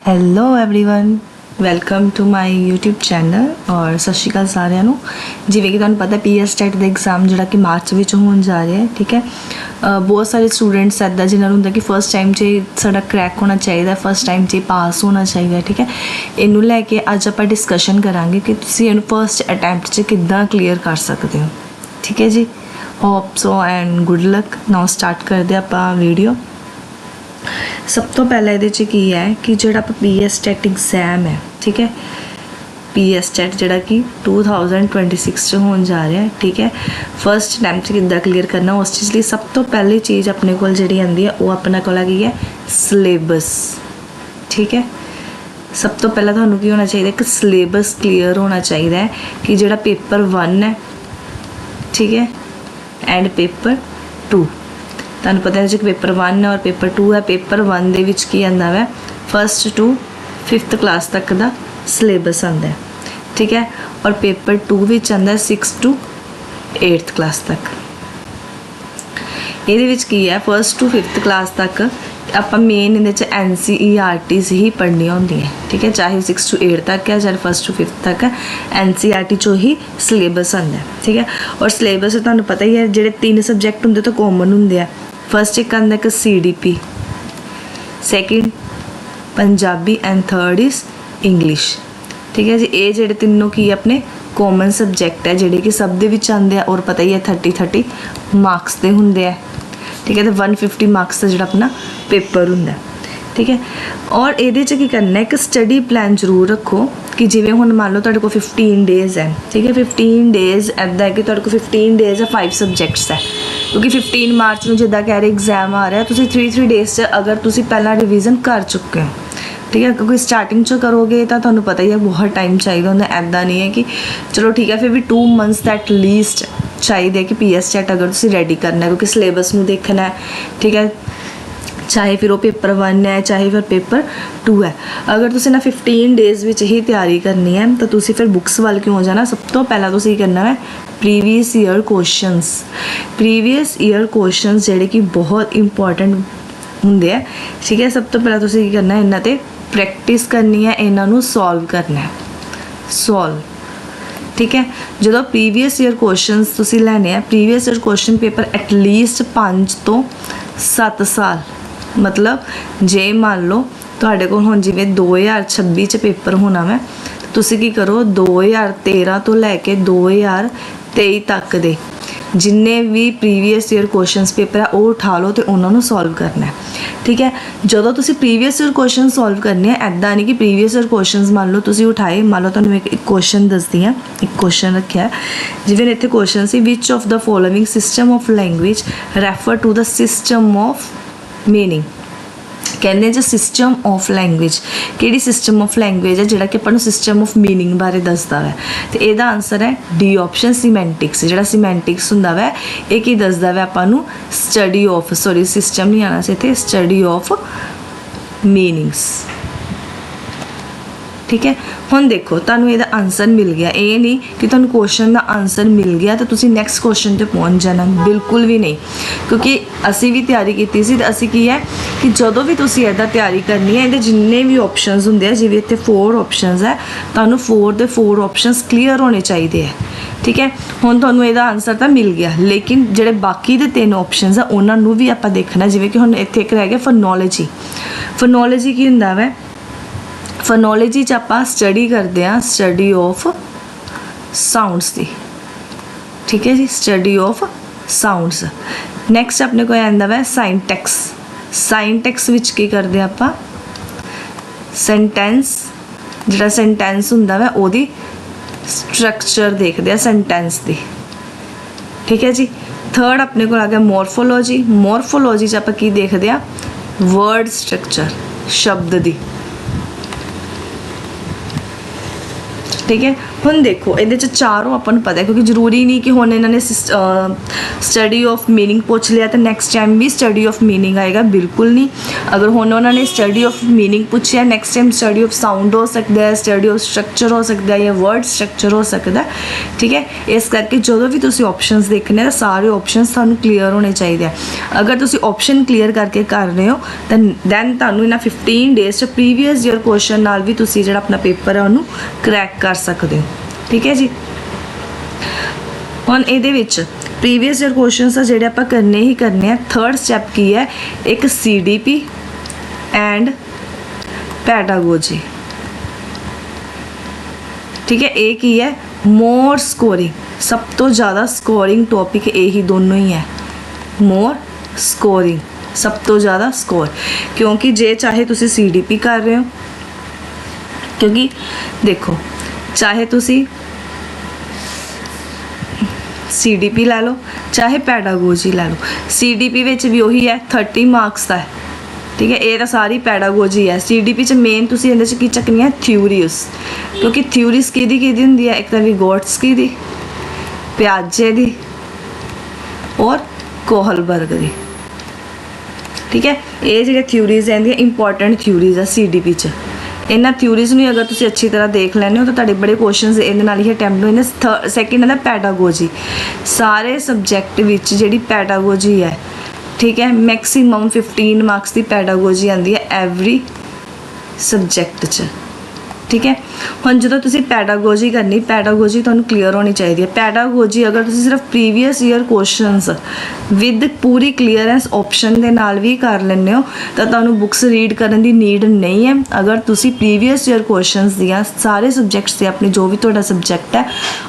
Hello everyone welcome to my YouTube channel ਔਰ ਸਤਿ ਸ਼੍ਰੀ ਅਕਾਲ ਸਾਰਿਆਂ ਨੂੰ। ਜਿਵੇਂ ਕਿ ਤੁਹਾਨੂੰ ਪਤਾ ਪੀਐਸ ਟੈਟ ਦਾ ਐਗਜ਼ਾਮ ਜਿਹੜਾ ਕਿ ਮਾਰਚ ਵਿੱਚ ਹੋਣ ਜਾ ਰਿਹਾ ਹੈ, ਠੀਕ ਹੈ। ਬਹੁਤ ਸਾਰੇ ਸਟੂਡੈਂਟਸ ਇੱਦਾਂ ਜਿਨ੍ਹਾਂ ਨੂੰ ਹੁੰਦਾ ਕਿ ਫਸਟ ਟਾਈਮ 'ਚ ਸਾਡਾ ਕ੍ਰੈਕ ਹੋਣਾ ਚਾਹੀਦਾ, ਫਸਟ ਟਾਈਮ 'ਚ ਪਾਸ ਹੋਣਾ ਚਾਹੀਦਾ, ਠੀਕ ਹੈ। ਇਹਨੂੰ ਲੈ ਕੇ ਅੱਜ ਆਪਾਂ ਡਿਸਕਸ਼ਨ ਕਰਾਂਗੇ ਕਿ ਤੁਸੀਂ ਇਹਨੂੰ ਫਸਟ ਅਟੈਂਪਟ 'ਚ ਕਿੱਦਾਂ ਕਲੀਅਰ ਕਰ ਸਕਦੇ ਹੋ, ਠੀਕ ਹੈ ਜੀ। Hope so and good luck. Now start ਕਰਦੇ ਆਪਾਂ ਵੀਡੀਓ। सब तो पहले ये की है कि जो पीएस टैट एग्जाम है, ठीक है, पीएस टैट जोड़ा कि 2026 होने जा रहा है, ठीक है। फर्स्ट अटैम्प्ट किद्दां क्लीयर करना, उस चीज़ लिए सब तो पहली चीज़ अपने को जी आती है वो अपने को की है सिलेबस, ठीक है। सब तो पहला तुहानूं की होना चाहिए कि सिलेबस क्लीयर होना चाहिए कि जोड़ा पेपर 1 है, ठीक है, एंड पेपर 2। तुहानूं पता है जो पेपर 1 है और पेपर 2 है। पेपर 1 दे विच की आंदा है 1st to 5th क्लास तक का सिलेबस आंदा है, ठीक है। और पेपर 2 विच आंदा है 6th to 8th क्लास तक। ये विच की है 1st to 5th क्लास तक ਆਪਾਂ मेन ये NCERTs ही पढ़नी होंदी है, ठीक है। चाहे 6 to 8 तक है चाहे 1st to 5th तक है, NCERT चो ही सिलेबस आंदा है, ठीक है। और सिलेबस तुहानूं पता ही है जिहड़े 3 सबजैक्ट हुंदे तो कॉमन हुंदे आ। फस्ट एक आंदा है CDP, second Punjabi and third is English, ठीक है जी। ये जेडे तीनों की अपने कॉमन सबजैक्ट है जेडे कि सब दे विच आंदे आ और पता ही है 30 मार्क्स दे हुंदे आ, ठीक है। तो 150 मार्क्स का जो अपना पेपर हुंदा, ठीक है। और ये की करना है कि स्टडी प्लान जरूर रखो कि जिमें हुण मान लो तुहाडे कोल 15 डेज़ है, ठीक है। 15 डेज़ ऐदा है कि तुहाडे कोल 15 डेज़ है 5 सबजैक्ट्स है, क्योंकि 15 मार्च में जिद्दां कह रहे एग्जाम आ रहा है, तुसीं 3 डेज़ अगर तुसीं पहला रिवीजन कर चुके हो, ठीक है। क्योंकि स्टार्टिंग चो करोगे तो तुहानूं पता ही है बहुत टाइम चाहिए होंदा। ऐदा नहीं है कि चलो ठीक है फिर भी 2 मंथ्स एट लीस्ट चाहिए कि पीएस टैट अगर तुसीं रेडी करना है, क्योंकि सिलेबस नूं देखना है, ठीक है। चाहे फिर वो पेपर 1 है चाहे फिर पेपर 2 है। अगर तुसीं ना 15 डेज़ विच ही तैयारी करनी है तो तुसीं फिर बुक्स वाल क्यों हो जाना। सब तो पहला तुसीं करना है previous year questions. Previous year questions जिहड़े कि बहुत इंपॉर्टेंट हुंदे आ, ठीक है। सब तो पहला तुसीं की करना है इन्हां ते प्रैक्टिस करनी है, इन्हां नूं सॉल्व करना है, सॉल्व, ठीक है। जो प्रीवियस ईयर क्वेश्चनस तुसीं लैने आ, previous year question paper at least 5 तो 7 साल, मतलब जे मान लो तुहाडे कोल हुण जिवें 2026 च पेपर होना वै, तुसीं की करो 2013 तो लैके 2023 तक दे जिन्ने भी प्रीवियस ईयर क्वेश्चनस पेपर है वो उठा लो तो उन्होंने सॉल्व करना है, ठीक है। जदों तुसीं प्रीवियस ईयर क्वेश्चन सॉल्व करने हैं, ऐदा नहीं कि प्रीवियस ईयर क्वेश्चन मान लो तुसीं उठाए, मान लो तुहानूं एक क्वेश्चन दसदी हां, एक क्वेश्चन रखिया जिवें इत्थे question C which of the following system of language refer to the system of meaning. कहने जो सिस्टम ऑफ लैंग्वेज कि सिस्टम ऑफ लैंग्वेज है जोड़ा कि अपन सिस्टम ऑफ मीनिंग बारे दसदा है। तो यदा आंसर है डी ऑप्शन सीमेंटिक्स। जोड़ा सीमेंटिक्स हुंदा वै ये की दसदा वै आपां स्टडी ऑफ, सॉरी सिस्टम नहीं आना सी इत्थे, स्टडी ऑफ मीनिंग्स, ठीक है। हुण देखो तुहानूं इहदा आंसर मिल गया, ये नहीं कि तुहानूं क्वेश्चन का आंसर मिल गया तो तुसीं नैक्सट क्वेश्चन ते पहुँच जाना, बिल्कुल भी नहीं। क्योंकि असी भी तैयारी की सी ते असी की है कि जदों भी तुसीं इहदा तैयारी करनी है, इहदे जिन्ने भी ऑप्शनस हुंदे आ, जिवें इत्थे 4 ऑप्शनस है, तुहानूं 4 दे 4 ऑप्शनस क्लीयर होने चाहिए है, ठीक है। हुण तुहानूं इहदा आंसर तो मिल गया, लेकिन जिहड़े बाकी दे 3 ऑप्शनस है उन्हां नूं भी आपां देखना। जिवें कि हुण इत्थे एक रह गया फोनोलॉजी। फोनोलॉजी की हुंदा वै, फोनोलॉजी च आपां स्टडी करते हैं स्टडी ऑफ साउंड्स की, ठीक है जी, स्टडी ऑफ साउंड्स। नैक्सट अपने को आंदा वै साइंटैक्स। साइंटैक्स विच की करते हैं आपां सेंटेंस, जिहड़ा सेंटेंस हुंदा वै ओहदी स्ट्रक्चर देखते हैं सेंटेंस दी, ठीक है जी। थर्ड अपने को आ गया मॉर्फोलॉजी। मॉर्फोलॉजी च आपां की देखते हैं वर्ड स्ट्रक्चर, शब्द दी, ठीक है। ਹੁਣ ਦੇਖੋ ਇਹਦੇ ਚ ਚਾਰੋਂ ਆਪਾਂ ਨੂੰ ਪਤਾ ਹੈ, ਕਿਉਂਕਿ ਜ਼ਰੂਰੀ ਨਹੀਂ ਕਿ ਹੁਣ ਇਹਨਾਂ ਨੇ ਸਟੱਡੀ ਆਫ ਮੀਨਿੰਗ ਪੁੱਛ ਲਿਆ ਤਾਂ ਨੈਕਸਟ ਟਾਈਮ ਵੀ ਸਟੱਡੀ ਆਫ ਮੀਨਿੰਗ ਆਏਗਾ, ਬਿਲਕੁਲ ਨਹੀਂ। ਅਗਰ ਹੁਣ ਉਹਨਾਂ ਨੇ ਸਟੱਡੀ ਆਫ ਮੀਨਿੰਗ ਪੁੱਛਿਆ, next time study of sound ਹੋ ਸਕਦਾ ਹੈ, ਸਟੱਡੀ ਆਫ ਸਟਰਕਚਰ ਹੋ ਸਕਦਾ ਹੈ, ਜਾਂ ਵਰਡ ਸਟਰਕਚਰ ਹੋ ਸਕਦਾ ਹੈ, ਠੀਕ ਹੈ। ਇਸ ਕਰਕੇ ਜਦੋਂ ਵੀ ਤੁਸੀਂ ਆਪਸ਼ਨਸ ਦੇਖਣੇ ਤਾਂ ਸਾਰੇ ਆਪਸ਼ਨਸ ਤੁਹਾਨੂੰ ਕਲੀਅਰ ਹੋਣੇ ਚਾਹੀਦੇ ਆ। ਅਗਰ ਤੁਸੀਂ ਆਪਸ਼ਨ ਕਲੀਅਰ ਕਰਕੇ ਕਰ ਰਹੇ ਹੋ ਤਾਂ ਦੈਨ ਤੁਹਾਨੂੰ ਇਹਨਾਂ 15 ਡੇਜ਼ 'ਚ ਪ੍ਰੀਵੀਅਸ ਈਅਰ ਕੁਐਸਚਨ ਨਾਲ ਵੀ ਤੁਸੀਂ ਜਿਹੜਾ ਆਪਣਾ ਪੇਪਰ ਹੈ ਉਹਨੂੰ ਕਰੈਕ ਕਰ ਸਕਦੇ ਹੋ, ਠੀਕ ਹੈ ਜੀ। ਹੁਣ ਇਹਦੇ ਵਿੱਚ ਪ੍ਰੀਵੀਅਸ ਈਅਰ ਕੁਐਸਚਨਸ ਆ ਜਿਹੜੇ ਆਪਾਂ ਕਰਨੇ ਹੀ ਕਰਨੇ ਆ। ਥਰਡ ਸਟੈਪ ਕੀ ਹੈ, ਇੱਕ CDP ਐਂਡ ਪੈਡਾਗੋਜੀ, ਠੀਕ ਹੈ। ਇਹ ਕੀ ਹੈ, ਮੋਰ ਸਕੋਰਿੰਗ, ਸਭ ਤੋਂ ਜ਼ਿਆਦਾ ਸਕੋਰਿੰਗ ਟੌਪਿਕ ਇਹੀ ਦੋਨੋਂ ਹੀ ਹੈ। ਮੋਰ ਸਕੋਰਿੰਗ, ਸਭ ਤੋਂ ਜ਼ਿਆਦਾ ਸਕੋਰ, ਕਿਉਂਕਿ ਜੇ ਚਾਹੇ ਤੁਸੀਂ CDP ਕਰ ਰਹੇ ਹੋ, ਕਿਉਂਕਿ ਦੇਖੋ ਚਾਹੇ ਤੁਸੀਂ CDP ਲੈ ਲਓ ਚਾਹੇ ਪੈਡਾਗੋਜੀ ਲੈ ਲਓ, CDP ਵਿੱਚ ਵੀ ਉਹੀ ਹੈ 30 ਮਾਰਕਸ ਦਾ ਹੈ, ਠੀਕ ਹੈ। ਇਹ ਤਾਂ ਸਾਰੀ ਪੈਡਾਗੋਜੀ ਹੈ। CDP 'ਚ ਮੇਨ ਤੁਸੀਂ ਇਹਦੇ 'ਚ ਕੀ ਚੱਕਣੀ ਹੈ, ਥਿਊਰੀਜ਼, ਕਿਉਂਕਿ ਥਿਊਰੀਜ਼ ਕਿਹਦੀ ਹੁੰਦੀ ਹੈ, ਇੱਕ ਤਾਂ ਵਿਗੋਟਸਕੀ ਦੀ, ਪਿਆਜੇ ਦੀ ਔਰ ਕੋਹਲਬਰਗ ਦੀ, ਠੀਕ ਹੈ। ਇਹ ਜਿਹੜੇ ਥਿਊਰੀਜ਼ ਆਉਂਦੀਆਂ ਇੰਪੋਰਟੈਂਟ ਥਿਊਰੀਜ਼ ਆ CDP 'ਚ। ਇਹਨਾਂ ਥਿਊਰੀਜ਼ ਨੂੰ ਅਗਰ ਤੁਸੀਂ ਅੱਛੀ ਤਰ੍ਹਾਂ ਦੇਖ ਲੈਂਦੇ ਹੋ ਤਾਂ ਤੁਹਾਡੇ ਬੜੇ ਕੁਐਸਚਨਸ ਇਹਦੇ ਨਾਲ ਹੀ ਅਟੈਂਪਟ ਹੋਏ ਨੇ। ਸੈਕਿੰਡ ਹੈ ਪੈਡਾਗੋਜੀ, ਸਾਰੇ ਸਬਜੈਕਟ ਵਿੱਚ ਜਿਹੜੀ ਪੈਡਾਗੋਜੀ ਹੈ, ਠੀਕ ਹੈ, ਮੈਕਸਿਮਮ 15 ਮਾਰਕਸ ਦੀ ਪੈਡਾਗੋਜੀ ਆਉਂਦੀ ਹੈ ਐਵਰੀ ਸਬਜੈਕਟ 'ਚ, ਠੀਕ ਹੈ। ਹੁਣ ਜਦੋਂ ਤੁਸੀਂ ਪੈਡਾਗੋਜੀ ਕਰਨੀ, ਪੈਡਾਗੋਜੀ ਤੁਹਾਨੂੰ ਕਲੀਅਰ ਹੋਣੀ ਚਾਹੀਦੀ ਹੈ। ਪੈਡਾਗੋਜੀ ਅਗਰ ਤੁਸੀਂ ਸਿਰਫ previous year questions with Puri clearance option ਦੇ ਨਾਲ ਵੀ ਕਰ ਲੈਂਦੇ ਹੋ ਤਾਂ ਤੁਹਾਨੂੰ ਬੁੱਕਸ ਰੀਡ ਕਰਨ ਦੀ ਨੀਡ ਨਹੀਂ ਹੈ। ਅਗਰ ਤੁਸੀਂ ਪ੍ਰੀਵੀਅਸ ਈਅਰ ਕੁਐਸਚਨਸ ਦੀਆਂ ਸਾਰੇ ਸਬਜੈਕਟਸ ਦੇ ਆਪਣੇ ਜੋ ਵੀ ਤੁਹਾਡਾ ਸਬਜੈਕਟ ਹੈ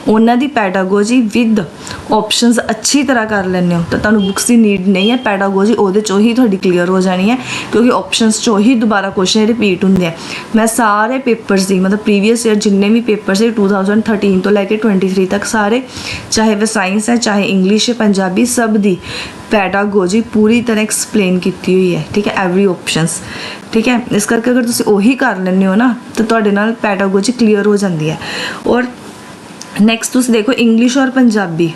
ਉਹਨਾਂ ਦੀ ਪੈਡਾਗੋਜੀ ਵਿਦ ਆਪਸ਼ਨਸ ਅੱਛੀ ਤਰ੍ਹਾਂ ਕਰ ਲੈਂਦੇ ਹੋ ਤਾਂ ਤੁਹਾਨੂੰ ਬੁੱਕਸ ਦੀ ਨੀਡ ਨਹੀਂ ਹੈ। ਪੈਡਾਗੋਜੀ ਉਹਦੇ 'ਚੋਂ ਹੀ ਤੁਹਾਡੀ ਕਲੀਅਰ ਹੋ ਜਾਣੀ ਹੈ, ਕਿਉਂਕਿ ਆਪਸ਼ਨਸ 'ਚੋਂ ਹੀ ਦੁਬਾਰਾ ਕੁਐਸਚਨ ਰਿਪੀਟ ਹੁੰਦੇ ਆ। ਮੈਂ ਸਾਰੇ ਪੇਪਰਸ ਦੀ ਮਤਲਬ ਪ੍ਰੀਵੀਅਸ ਈਅਰ ਜਿੰਨੇ ਵੀ ਪੇਪਰ ਸੀ 2013 ਤੋਂ ਲੈ ਕੇ 23 ਤੱਕ ਸਾਰੇ, ਚਾਹੇ ਵह ਸਾਇੰਸ ਹੈ ਚਾਹੇ ਇੰਗਲਿਸ਼ ਹੈ ਪੰਜਾਬੀ, ਸਭ ਦੀ ਪੈਡਾਗੋਜੀ ਪੂਰੀ ਤਰ੍ਹਾਂ ਐਕਸਪਲੇਨ ਕੀਤੀ ਹੋਈ ਹੈ, ਠੀਕ ਹੈ, ਐਵਰੀ ਆਪਸ਼ਨਸ, ਠੀਕ ਹੈ। ਇਸ ਕਰਕੇ ਅਗਰ ਤੁਸੀਂ ਉਹੀ ਕਰ ਲੈਂਦੇ ਹੋ ਨਾ ਤਾਂ ਤੁਹਾਡੇ ਨਾਲ ਪੈਡਾਗੋਜੀ ਕਲੀਅਰ ਹੋ ਜਾਂਦੀ ਹੈ। ਔਰ ਨੈਕਸਟ ਤੁਸੀਂ ਦੇਖੋ ਇੰਗਲਿਸ਼ ਔਰ ਪੰਜਾਬੀ,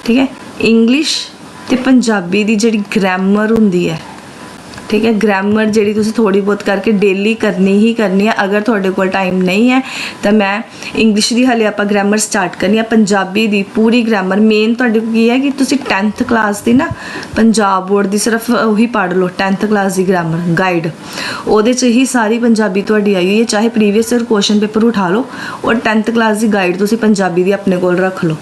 ਠੀਕ ਹੈ। ਇੰਗਲਿਸ਼ ਤੇ ਪੰਜਾਬੀ ਦੀ ਜਿਹੜੀ ਗ੍ਰਾਮਰ ਹੁੰਦੀ ਹੈ, ਠੀਕ ਹੈ, ਗ੍ਰਾਮਰ ਜਿਹੜੀ ਤੁਸੀਂ ਥੋੜੀ ਬਹੁਤ ਕਰਕੇ ਡੇਲੀ ਕਰਨੀ ਹੀ ਕਰਨੀ ਹੈ। ਅਗਰ ਤੁਹਾਡੇ ਕੋਲ ਟਾਈਮ ਨਹੀਂ ਹੈ ਤਾਂ ਮੈਂ ਇੰਗਲਿਸ਼ ਦੀ ਹਾਲੇ ਆਪਾਂ ਗ੍ਰਾਮਰ ਸਟਾਰਟ ਕਰਨੀ ਹੈ। ਪੰਜਾਬੀ ਦੀ ਪੂਰੀ ਗ੍ਰਾਮਰ ਮੇਨ ਤੁਹਾਡੇ ਕੋਲ ਕੀ ਹੈ ਕਿ ਤੁਸੀਂ 10th ਕਲਾਸ ਦੀ ਨਾ ਪੰਜਾਬ ਬੋਰਡ ਦੀ ਸਿਰਫ ਉਹੀ ਪੜ੍ਹ ਲਓ, 10th ਕਲਾਸ ਦੀ ਗ੍ਰਾਮਰ ਗਾਈਡ, ਉਹਦੇ 'ਚ ਹੀ ਸਾਰੀ ਪੰਜਾਬੀ ਤੁਹਾਡੀ ਆਈ ਹੋਈ ਹੈ। ਚਾਹੇ ਪ੍ਰੀਵੀਅਸ ਈਅਰ ਕੁਐਸਚਨ ਪੇਪਰ ਉਠਾ ਲਓ ਔਰ 10th ਕਲਾਸ ਦੀ ਗਾਈਡ ਤੁਸੀਂ ਪੰਜਾਬੀ ਦੀ ਆਪਣੇ ਕੋਲ ਰੱਖ ਲਓ,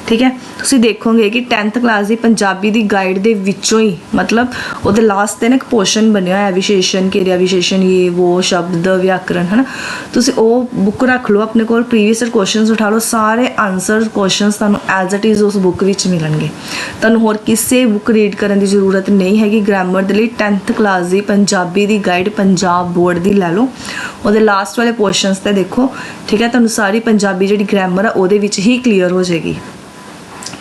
ਠੀਕ ਹੈ। ਤੁਸੀਂ ਦੇਖੋਗੇ ਕਿ 10th ਕਲਾਸ ਦੀ ਪੰਜਾਬੀ ਦੀ ਗਾਈਡ ਦੇ ਵਿੱਚੋਂ ਹੀ ਮਤਲਬ ਉਹਦੇ ਲਾਸਟ 'ਤੇ ਨਾ ਇੱਕ ਪੋਰਸ਼ਨ ਬਣਿਆ ਹੋਇਆ ਵਿਸ਼ੇਸ਼ਣ, ਕਿਰਿਆ ਵਿਸ਼ੇਸ਼ਣ, ਇਹ ਉਹ ਸ਼ਬਦ ਵਿਆਕਰਨ, ਹੈ ਨਾ। ਤੁਸੀਂ ਉਹ ਬੁੱਕ ਰੱਖ ਲਓ ਆਪਣੇ ਕੋਲ, ਪ੍ਰੀਵੀਅਸ ਈਅਰ ਕੁਐਸਚਨਸ ਉਠਾ ਲਓ, ਸਾਰੇ ਆਨਸਰ ਕੁਐਸਚਨਸ ਤੁਹਾਨੂੰ ਐਜ਼ ਇਟ ਇਜ਼ ਉਸ ਬੁੱਕ ਵਿੱਚ ਮਿਲਣਗੇ। ਤੁਹਾਨੂੰ ਹੋਰ ਕਿਸੇ ਬੁੱਕ ਰੀਡ ਕਰਨ ਦੀ ਜ਼ਰੂਰਤ ਨਹੀਂ ਹੈਗੀ। ਗ੍ਰਾਮਰ ਦੇ ਲਈ 10th ਕਲਾਸ ਦੀ ਪੰਜਾਬੀ ਦੀ ਗਾਈਡ ਪੰਜਾਬ ਬੋਰਡ ਦੀ ਲੈ ਲਓ, ਉਹਦੇ ਲਾਸਟ ਵਾਲੇ ਕੁਐਸਚਨਸ 'ਤੇ ਦੇਖੋ, ਠੀਕ ਹੈ। ਤੁਹਾਨੂੰ ਸਾਰੀ ਪੰਜਾਬੀ ਜਿਹੜੀ ਗ੍ਰਾਮਰ ਆ ਉਹਦੇ ਵਿੱਚ ਹੀ ਕਲੀਅਰ ਹੋ ਜਾਏਗੀ।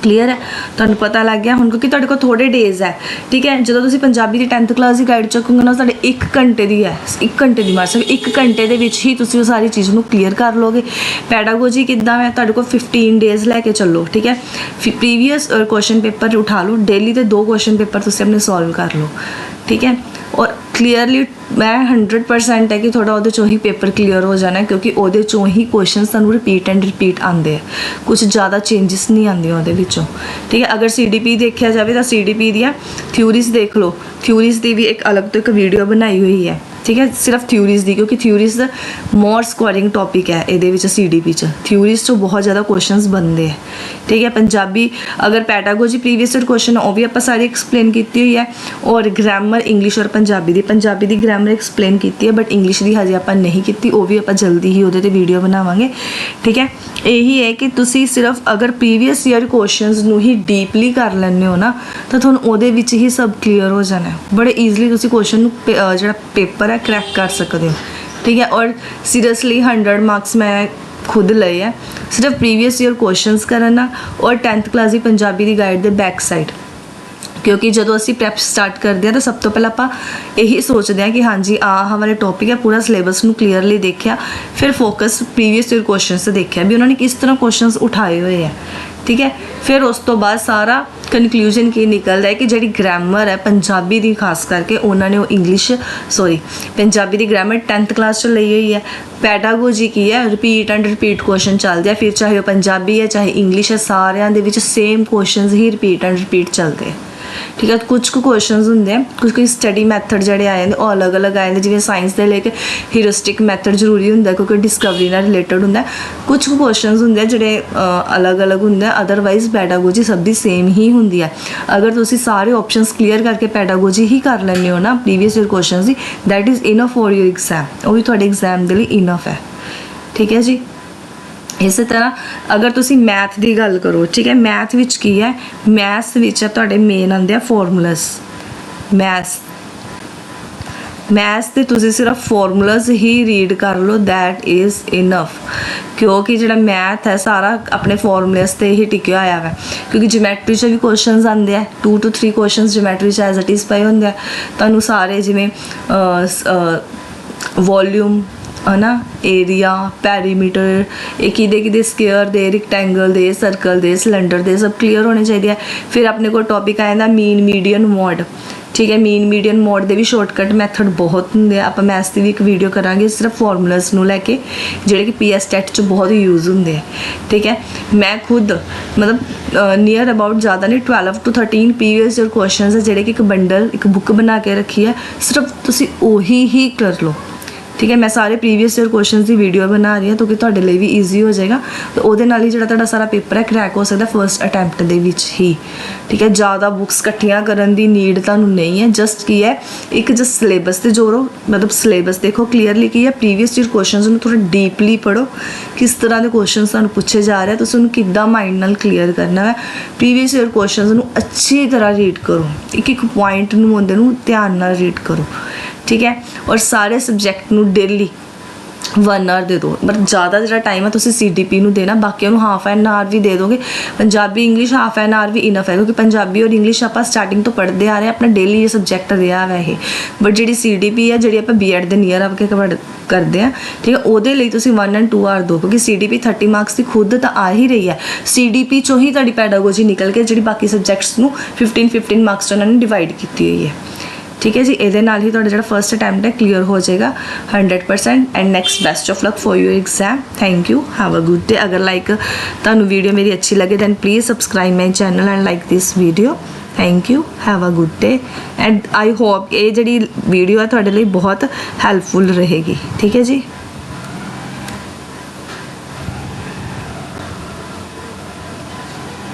ਕਲੀਅਰ ਹੈ, ਤੁਹਾਨੂੰ ਪਤਾ ਲੱਗ ਗਿਆ ਹੁਣ, ਕਿਉਂਕਿ ਤੁਹਾਡੇ ਕੋਲ ਥੋੜੇ ਡੇਜ਼ ਹੈ, ਠੀਕ ਹੈ। ਜਦੋਂ ਤੁਸੀਂ ਪੰਜਾਬੀ ਦੀ 10th ਕਲਾਸ ਦੀ ਗਾਈਡ ਚੱਕੋਗੇ ਨਾ, ਤੁਹਾਡੇ 1 ਘੰਟੇ ਦੀ ਹੈ, 1 ਘੰਟੇ ਦੀ ਮਾਰਕਸ, 1 ਘੰਟੇ ਦੇ ਵਿੱਚ ਹੀ ਤੁਸੀਂ ਉਹ ਸਾਰੀ ਚੀਜ਼ ਨੂੰ ਕਲੀਅਰ ਕਰ ਲਓਗੇ। ਪੈਡਾਗੋਜੀ ਕਿੱਦਾਂ ਹੈ, ਤੁਹਾਡੇ ਕੋਲ 15 ਡੇਜ਼ ਲੈ ਕੇ ਚੱਲੋ, ਠੀਕ ਹੈ। ਪ੍ਰੀਵੀਅਸ ਕੁਐਸਚਨ ਪੇਪਰ ਉਠਾ ਲਓ, ਡੇਲੀ ਦੇ 2 ਕੁਐਸਚਨ ਪੇਪਰ ਤੁਸੀਂ ਆਪਣੇ ਸੋਲਵ ਕਰ ਲਓ, ਠੀਕ ਹੈ। ਔਰ ਕਲੀਅਰਲੀ ਮੈਂ 100% ਹੈ ਕਿ ਤੁਹਾਡਾ ਉਹਦੇ 'ਚੋਂ ਹੀ ਪੇਪਰ ਕਲੀਅਰ ਹੋ ਜਾਣਾ, ਕਿਉਂਕਿ ਉਹਦੇ 'ਚੋਂ ਹੀ ਕੁਐਸਚਨਸ ਤੁਹਾਨੂੰ ਰਿਪੀਟ ਆਉਂਦੇ ਆ, ਕੁਝ ਜ਼ਿਆਦਾ ਚੇਂਜਸ ਨਹੀਂ ਆਉਂਦੀਆਂ ਉਹਦੇ ਵਿੱਚੋਂ, ਠੀਕ ਹੈ। ਅਗਰ CDP ਦੇਖਿਆ ਜਾਵੇ ਤਾਂ CDP ਦੀਆਂ ਥਿਊਰੀਜ਼ ਦੇਖ ਲਓ, ਥਿਊਰੀਜ਼ ਦੀ ਵੀ ਇੱਕ ਅਲੱਗ ਤੋਂ ਇੱਕ ਵੀਡੀਓ ਬਣਾਈ ਹੋਈ ਹੈ, ਠੀਕ ਹੈ, ਸਿਰਫ ਥਿਊਰੀਜ਼ ਦੀ, ਕਿਉਂਕਿ ਥਿਊਰੀਜ਼ ਮੋਰ ਸਕੋਰਿੰਗ ਟੌਪਿਕ ਹੈ ਇਹਦੇ ਵਿੱਚ। CDP 'ਚ ਥਿਊਰੀਜ਼ 'ਚੋਂ ਬਹੁਤ ਜ਼ਿਆਦਾ ਕੁਐਸਚਨਸ ਬਣਦੇ ਹੈ, ਠੀਕ ਹੈ। ਪੰਜਾਬੀ ਅਗਰ ਪੈਡਾਗੋਜੀ ਪ੍ਰੀਵੀਅਸ ਈਅਰ ਕੁਐਸਚਨ ਉਹ ਵੀ ਆਪਾਂ ਸਾਰੀ ਐਕਸਪਲੇਨ ਕੀਤੀ ਹੋਈ ਹੈ, ਔਰ ਗ੍ਰਾਮਰ ਇੰਗਲਿਸ਼ ਔਰ ਪੰਜਾਬੀ ਦੀ ਗ੍ਰਾਮਰ ਐਕਸਪਲੇਨ ਕੀਤੀ ਹੈ, ਬਟ ਇੰਗਲਿਸ਼ ਦੀ ਹਜੇ ਆਪਾਂ ਨਹੀਂ ਕੀਤੀ, ਉਹ ਵੀ ਆਪਾਂ ਜਲਦੀ ਹੀ ਉਹਦੇ 'ਤੇ ਵੀਡੀਓ ਬਣਾਵਾਂਗੇ, ਠੀਕ ਹੈ। ਇਹੀ ਹੈ ਕਿ ਤੁਸੀਂ ਸਿਰਫ ਅਗਰ ਪ੍ਰੀਵੀਅਸ ਈਅਰ ਕੁਐਸਚਨਸ ਨੂੰ ਹੀ ਡੀਪਲੀ ਕਰ ਲੈਂਦੇ ਹੋ ਨਾ ਤਾਂ ਤੁਹਾਨੂੰ ਉਹਦੇ ਵਿੱਚ ਹੀ ਸਭ ਕਲੀਅਰ ਹੋ ਜਾਣਾ। ਬੜੇ ਈਜ਼ਲੀ ਤੁਸੀਂ ਕੁਐਸਚਨ ਨੂੰ ਜਿਹੜਾ ਪੇਪਰ ਹੈ ਕਰੈਕ ਕਰ ਸਕਦੇ ਹੋ, ਠੀਕ ਹੈ। ਔਰ ਸੀਰੀਅਸਲੀ 100 ਮਾਰਕਸ ਮੈਂ खुद लए है सिर्फ प्रीवियस ईयर क्वेश्चंस करना और 10th क्लास की पंजाबी की गाइड के बैक साइड क्योंकि जो असी प्रैप स्टार्ट करते हैं तो सब तो पहले आप यही सोचते हैं कि हाँ जी आह वाले टॉपिक है, पूरा सिलेबस में क्लीयरली देखा, फिर फोकस प्रीवियस ईयर क्वेश्चन से देखा भी उन्होंने किस तरह क्वेश्चन उठाए हुए हैं, ठीक है। फिर उस तो बाद सारा कनक्लूजन की निकलता है कि जी ग्रामर है पंजाबी की खास करके उन्होंने वो इंग्लिश पंजाबी की ग्रामर 10th क्लास ली हुई है। पैडागोजी की है, रिपीट एंड रिपीट क्वेश्चन चलते हैं, फिर चाहे वो पंजाबी है चाहे इंग्लिश है, सारिਆਂ ਦੇ ਵਿੱਚ same question he repeat and repeat चलते हैं, ठीक है। कुछ क्वेश्चन होंगे कुछ स्टडी मैथड जोड़े आए हैं वो अलग अलग आए हैं, जिवें साइंस के लेके ह्यूरिस्टिक मैथड जरूरी होंगे क्योंकि डिस्कवरी नाल रिलेटेड होंगे। कुछ क्वेश्चन होंगे जोड़े अलग अलग होंगे, अदरवाइज पैडागोजी सब दी सेम ही होंगी है। अगर तुसी सारे ऑप्शंस क्लीयर करके पैडागोजी ही कर लेंगे हो ना प्रीवियस ईयर क्वेश्चन की, that is enough for your exam, वो भी तुहाडे एग्जाम के लिए इनफ है, ठीक है जी। इस तरह अगर तुसी मैथ की गल करो, ठीक है, मैथ विच की है, मैथ्स विच तुहाडे मेन आंदे आ फॉर्मूलास। मैथ्स ते तुसी सिर्फ फॉर्मूलास ही रीड कर लो, दैट इज़ इनफ, क्योंकि जो मैथ है सारा अपने फॉर्मूलेस से ही टिकया होया है। क्योंकि ज्योमैट्री भी क्वेश्चन आते हैं 2 to 3 question geometry as it is पे होंगे, तुहानू सारे जिवें वॉल्यूम है ना, एरिया, पैरीमीटर, कि स्केयर दे, रिक्टेंगल दे, सर्कल दे, सिलेंडर दे, सब क्लीयर होने चाहिए। फिर अपने को टॉपिक आ जाता मीन मीडियन मॉड, ठीक है। मीन मीडियन मॉड के भी शॉर्टकट मैथड बहुत होंगे, आप मैथ्स की भी एक वीडियो करांगे सिर्फ फॉर्मूलास नूं लैके जिहड़े कि PS टेट बहुत यूज़ होंगे, ठीक है। मैं खुद मतलब नियर अबाउट ज़्यादा नहीं 12 to 13 प्रीवियस ईयर क्वेश्चन है जिहड़े कि एक बंडल एक बुक बना के रखी है, सिर्फ तुसी उही ही कर लो, ठीक है। मैं सारे प्रीवियस ईयर क्वेश्चन की वीडियो बना रही हूँ ताकि तुहाडे लिए भी ईजी हो जाएगा, तो वो नाल ही जिहड़ा तुहाडा सारा पेपर है क्रैक हो सकता फर्स्ट अटैम्प्ट दे विच ही, ठीक है। ज़्यादा बुक्स इकट्ठियां करन दी नीड तुहानू नहीं है, जस्ट की है एक जस्ट सिलेबस से जोड़ो, मतलब सिलेबस देखो क्लीयरली की है, प्रीवियस ईयर क्वेश्चन में थोड़ा डीपली पढ़ो, किस तरह के क्वेश्चन तुहानू पूछे जा रहे हैं, तुसीं उन्हें किद्दां माइंड नाल क्लीयर करना है। प्रीवियस ईयर क्वेश्चन नूं अच्छी तरह रीड करो, एक एक पॉइंट नूं उहदे नूं ध्यान नाल रीड करो, ठीक है। और सारे सबजैक्ट नूं डेली 1 आवर दे दो, मतलब ज़्यादा जो टाइम है तो CDP नूं देना, बाकी हाफ एन आवर भी दे दोगे। Punjabi English half an hour भी इनफ है, क्योंकि पंजाबी और इंग्लिश आप स्टार्टिंग तो पढ़ते आ रहे हैं, अपना डेली ये सबजैक्ट रहा है ये। बट जी CDP है जी आप B.Ed के नीयर आके करते हैं, ठीक है, वो 1 and 2 आवर दो, क्योंकि CDP 30 मार्क्स की खुद तो आ ही रही है। CDP चो ही तुहाडी पैडागोजी निकल के जी बाकी सबजैक्ट्स नूं 15 मार्क्स उन्होंने डिवाइड की हुई है, ठीक है जी। ये नाल ही तुहाडा जिहड़ा फर्स्ट अटैम्प्ट है क्लीयर हो जाएगा 100%। And next best of luck for your exam. Thank you, have a good day. अगर लाइक तुहानू वीडियो मेरी अच्छी लगे then please subscribe my channel and like this video. Thank you, have a good day and I hope ये जी video है तुहाडे लिए बहुत हैल्पफुल रहेगी, ठीक है जी।